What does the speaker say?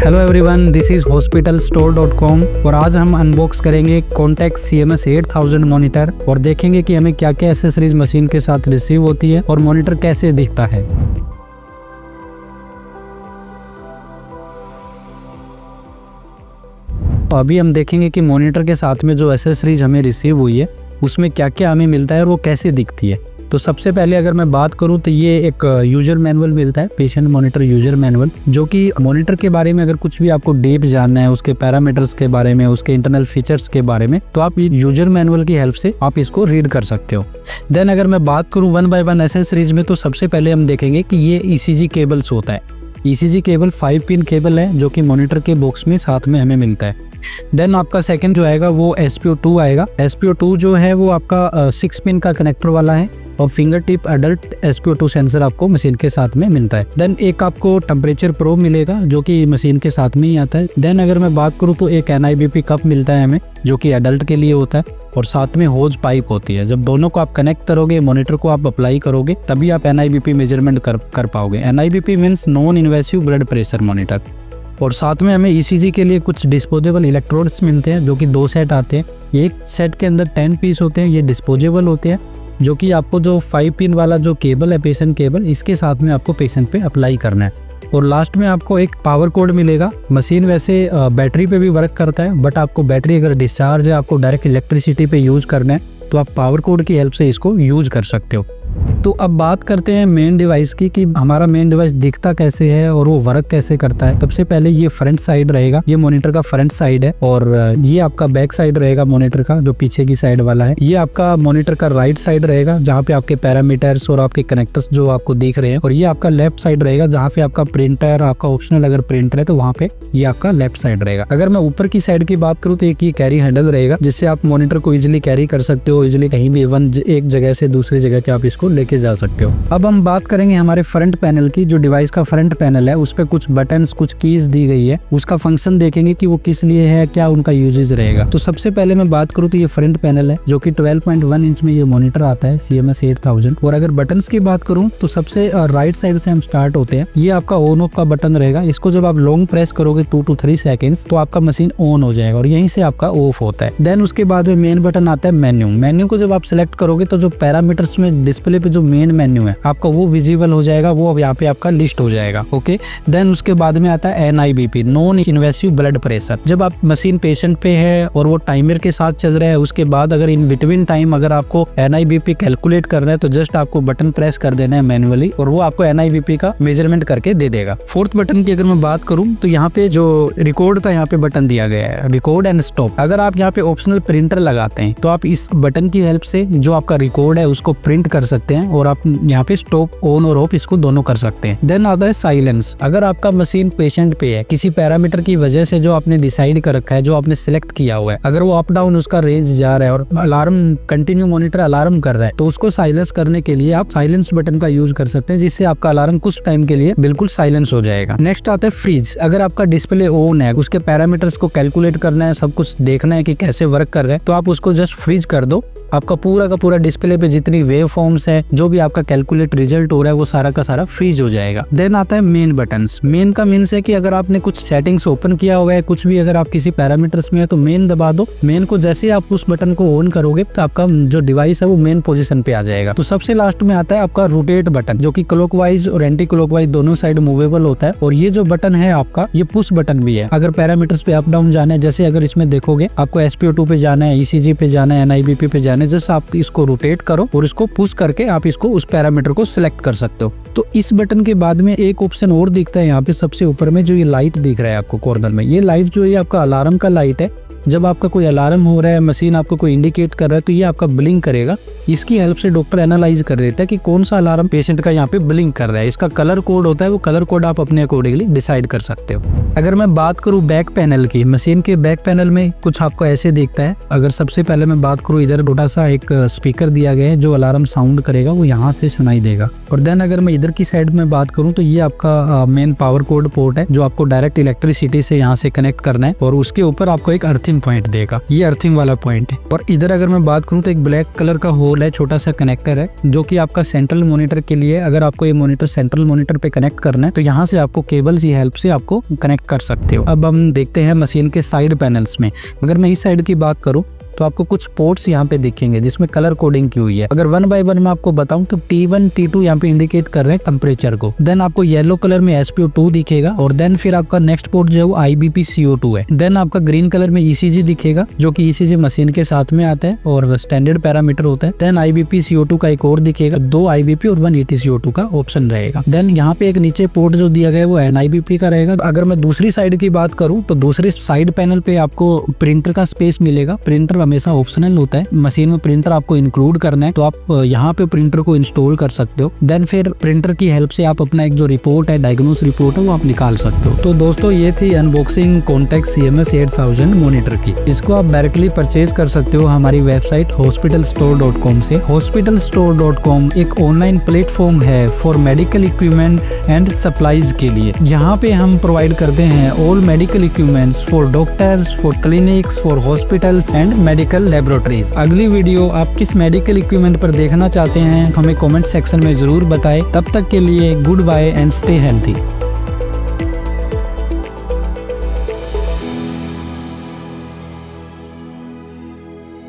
Hello everyone, this is hospitalstore.com और आज हम अनबॉक्स करेंगे कॉन्टेक्ट CMS 8000 मॉनिटर और देखेंगे कि हमें क्या क्या एसेसरीज मशीन के साथ रिसीव होती है और मॉनिटर कैसे दिखता है। तो अभी हम देखेंगे कि मॉनिटर के साथ में जो एसेसरीज हमें रिसीव हुई है उसमें क्या क्या हमें मिलता है और वो कैसे दिखती है। तो सबसे पहले अगर मैं बात करूं तो ये एक यूजर मैनुअल मिलता है, पेशेंट मॉनिटर यूजर मैनुअल, जो कि मॉनिटर के बारे में अगर कुछ भी आपको डीप जानना है, उसके पैरामीटर्स के बारे में, उसके इंटरनल फीचर्स के बारे में, तो आप यूजर मैनुअल की हेल्प से आप इसको रीड कर सकते हो। देन अगर मैं बात करूं वन बाय वन एसेसरीज में, तो सबसे पहले हम देखेंगे कि ये ECG केबल्स होता है। ECG केबल 5 पिन केबल है जो कि मॉनिटर के बॉक्स में साथ में हमें मिलता है। देन आपका सेकंड जो आएगा वो SPO2 आएगा। SPO2 जो है वो आपका 6 पिन का कनेक्टर वाला है और finger tip adult SPO2 sensor आपको मशीन के साथ में मिलता है। देन एक आपको टेम्परेचर प्रोब मिलेगा जो कि मशीन के साथ में ही आता है। देन अगर मैं बात करूँ तो एक NIBP कप मिलता है हमें जो कि अडल्ट के लिए होता है और साथ में होज पाइप होती है। जब दोनों को आप कनेक्ट करोगे, मॉनिटर को आप अप्लाई करोगे, तभी आप NIBP मेजरमेंट कर पाओगे। NIBP means non invasive blood pressure monitor. और साथ में हमें ECG के लिए कुछ डिस्पोजेबल इलेक्ट्रोड्स मिलते हैं जो कि 2 सेट आते हैं। एक सेट के अंदर 10 पीस होते हैं, ये डिस्पोजेबल होते हैं, जो कि आपको जो 5 पिन वाला जो केबल है, पेशेंट केबल, इसके साथ में आपको पेशेंट पे अप्लाई करना है। और लास्ट में आपको एक पावर कोड मिलेगा। मशीन वैसे बैटरी पे भी वर्क करता है, बट आपको बैटरी अगर डिस्चार्ज है, आपको डायरेक्ट इलेक्ट्रिसिटी पे यूज करना है, तो आप पावर कोड की हेल्प से इसको यूज कर सकते हो। तो अब बात करते हैं मेन डिवाइस की कि हमारा मेन डिवाइस दिखता कैसे है और वो वर्क कैसे करता है। सबसे पहले ये फ्रंट साइड रहेगा, ये मॉनिटर का फ्रंट साइड है, और ये आपका बैक साइड रहेगा मॉनिटर का, जो पीछे की साइड वाला है। ये आपका मॉनिटर का राइट साइड रहेगा जहाँ पे आपके पैरामीटर्स और आपके कनेक्टर्स जो आपको दिख रहे हैं, और ये आपका लेफ्ट साइड रहेगा जहाँ पे आपका प्रिंटर, आपका ऑप्शनल अगर प्रिंटर है तो वहाँ पे ये आपका लेफ्ट साइड रहेगा। अगर मैं ऊपर की साइड की बात करूँ तो एक ये कैरी हैंडल रहेगा जिससे आप मॉनिटर को इजिली कैरी कर सकते हो, इजिली कहीं भी एक जगह से दूसरी जगह पे आप इसको लेके जा सकते हो। अब हम बात करेंगे हमारे फ्रंट पैनल की। जो डिवाइस का फ्रंट पैनल है उस पे कुछ बटन्स, कुछ कीज दी गई है, उसका फंक्शन देखेंगे कि वो किस लिए है, क्या उनका यूजेज रहेगा। तो सबसे पहले मैं बात करूँ तो ये फ्रंट पैनल है जो कि 12.1 इंच में ये मॉनिटर आता है CMS 8000। और अगर बटन्स की बात करूँ तो सबसे राइट साइड से हम स्टार्ट होते हैं। ये आपका ऑन ऑफ का बटन रहेगा, इसको जब आप लॉन्ग प्रेस करोगे 2 to 3 सेकेंड्स तो आपका मशीन ऑन हो जाएगा और यहीं से आपका ऑफ होता है। देन उसके बाद में मेन बटन आता है मेन्यू। मेन्यू को जब आप सिलेक्ट करोगे तो जो पैरामीटर्स में डिस्प्ले पे जो मेन मेन्यू है आपका वो विजिबल हो जाएगा, वो अब यहाँ पे आपका लिस्ट हो जाएगा। ओके, देन उसके बाद में आता है NIBP, non invasive blood pressure. जब आप मशीन पेशेंट पे है और वो टाइमर के साथ चल रहा है, उसके बाद अगर इन बिटवीन टाइम अगर आपको NIBP कैलकुलेट करना है तो जस्ट आपको बटन प्रेस कर देना है मैनुअली और वो आपको NIBP का मेजरमेंट करके दे देगा। फोर्थ बटन की अगर मैं बात करूँ तो यहाँ पे जो रिकॉर्ड का यहाँ पे बटन दिया गया है, रिकॉर्ड एंड स्टॉप। अगर आप यहाँ पे ऑप्शनल प्रिंटर लगाते हैं तो आप इस बटन की हेल्प से जो आपका रिकॉर्ड है उसको प्रिंट कर सकते हैं और आप यहाँ पे स्टॉप, ऑन और ऑफ इसको दोनों कर सकते हैं। देन आता है साइलेंस। अगर आपका मशीन पेशेंट पे है, किसी पैरामीटर की वजह से जो आपने डिसाइड कर रखा है, जो आपने सिलेक्ट किया हुआ है, अगर वो अप डाउन उसका रेंज जा रहा है और अलार्म कंटिन्यू मॉनिटर अलार्म कर रहा है, तो उसको साइलेंस करने के लिए आप साइलेंस बटन का यूज कर सकते हैं, जिससे आपका अलार्म कुछ टाइम के लिए बिल्कुल साइलेंस हो जाएगा। नेक्स्ट आता है फ्रीज। अगर आपका डिस्प्ले ऑन है, उसके पैरामीटर्स को कैलकुलेट करना है, सब कुछ देखना है कि कैसे वर्क कर रहा है, तो आप उसको जस्ट फ्रीज कर दो। आपका पूरा का पूरा डिस्प्ले पे जितनी वेव फॉर्म्स है, जो भी आपका कैलकुलेट रिजल्ट हो रहा है, वो सारा का सारा फ्रीज हो जाएगा। देन आता है मेन बटन्स। मेन का मीन्स है कि अगर आपने कुछ सेटिंग्स ओपन किया हुआ है, कुछ भी अगर आप किसी पैरामीटर्स में है तो मेन दबा दो। मेन को जैसे आप उस बटन को ऑन करोगे तो आपका जो डिवाइस है वो मेन पोजीशन पे आ जाएगा। तो सबसे लास्ट में आता है आपका रोटेट बटन, जो कि क्लॉकवाइज और एंटी क्लॉकवाइज दोनों साइड मूवेबल होता है। और ये जो बटन है आपका, ये पुश बटन भी है। अगर पैरामीटर्स पे अप डाउन जाना है, जैसे अगर इसमें देखोगे आपको SPO2 पे जाना है, ECG पे जाना है, NIBP पे जाना है, जस्ट आप इसको रोटेट करो और इसको पुश करके आप इसको उस पैरामीटर को सिलेक्ट कर सकते हो। तो इस बटन के बाद में एक ऑप्शन और दिखता है यहाँ पे सबसे ऊपर में, जो ये लाइट दिख रहा है आपको कॉर्नर में। ये लाइट जो है आपका अलार्म का लाइट है। जब आपका कोई अलार्म हो रहा है, मशीन आपको कोई इंडिकेट कर रहा है, तो ये आपका ब्लिंक करेगा। इसकी हेल्प से डॉक्टर एनालाइज कर देता है कि कौन सा अलार्म पेशेंट का यहाँ पे ब्लिंक कर रहा है। इसका कलर कोड होता है, वो कलर कोड आप अपने अकॉर्डिंगली डिसाइड कर सकते हो। अगर मैं बात करूँ बैक पैनल की, मशीन के बैक पैनल में कुछ आपको ऐसे दिखता है। अगर सबसे पहले मैं बात करूँ, इधर छोटा सा एक स्पीकर दिया गया है, जो अलार्म साउंड करेगा वो यहाँ से सुनाई देगा। और देन अगर मैं इधर की साइड में बात करूँ तो ये आपका मेन पावर कोड पोर्ट है, जो आपको डायरेक्ट इलेक्ट्रिसिटी से यहाँ से कनेक्ट करना है। और उसके ऊपर आपको एक अर्थिंग अर्थिंग पॉइंट देगा, ये अर्थिंग वाला पॉइंट है। और इधर अगर मैं बात करूँ तो एक ब्लैक कलर का होल है, छोटा सा कनेक्टर है, जो कि आपका सेंट्रल मॉनिटर के लिए, अगर आपको ये मॉनिटर सेंट्रल मॉनिटर पे कनेक्ट करना है तो यहाँ से आपको केबल्स की हेल्प से आपको कनेक्ट कर सकते हो। अब हम देखते हैं मशीन के साइड पैनल्स में। अगर मैं इस साइड की बात करूँ तो आपको कुछ पोर्ट्स यहाँ पे दिखेंगे जिसमें कलर कोडिंग की हुई है। अगर 1 बाय 1 मैं आपको बताऊं तो T1 T2 यहाँ पे इंडिकेट कर रहे हैं टेम्परेचर को। देन आपको येलो कलर में SpO2 दिखेगा और देन फिर आपका नेक्स्ट पोर्ट जो है वो IBP CO2 है। देन आपका ग्रीन कलर में ECG दिखेगा, जो कि ECG मशीन के साथ में आता है और स्टैंडर्ड पैरामीटर होता है। देन IBP CO2 का एक और दिखेगा, 2 IBP और 1 AT/CO2 का ऑप्शन रहेगा। देन यहाँ पे एक नीचे पोर्ट जो दिया गया है वो NIBP का रहेगा। अगर मैं दूसरी साइड की बात करूँ तो दूसरे साइड पैनल पे आपको प्रिंटर का स्पेस मिलेगा। प्रिंटर हमेशा ऑप्शनल होता है, मशीन में प्रिंटर आपको इंक्लूड करना है तो आप यहाँ पे प्रिंटर को इंस्टॉल कर सकते हो। देन फिर प्रिंटर की हेल्प से आप अपना एक जो रिपोर्ट है, डायग्नोस रिपोर्ट है, वो आप निकाल सकते हो। तो दोस्तों ये थी अनबॉक्सिंग कॉन्टेक्ट CMS 8000 मॉनिटर की। इसको आप डायरेक्टली परचेज कर सकते हो हमारी वेबसाइट hospitalstore.com से। hospitalstore.com एक ऑनलाइन प्लेटफॉर्म है for medical equipment and supplies के लिए। यहाँ पे हम प्रोवाइड करते हैं all medical equipments for doctors, for clinics, for hospitals and medical laboratories. अगली वीडियो आप किस मेडिकल इक्विपमेंट पर देखना चाहते हैं हमें कमेंट सेक्शन में जरूर बताएं। तब तक के लिए good bye and stay healthy.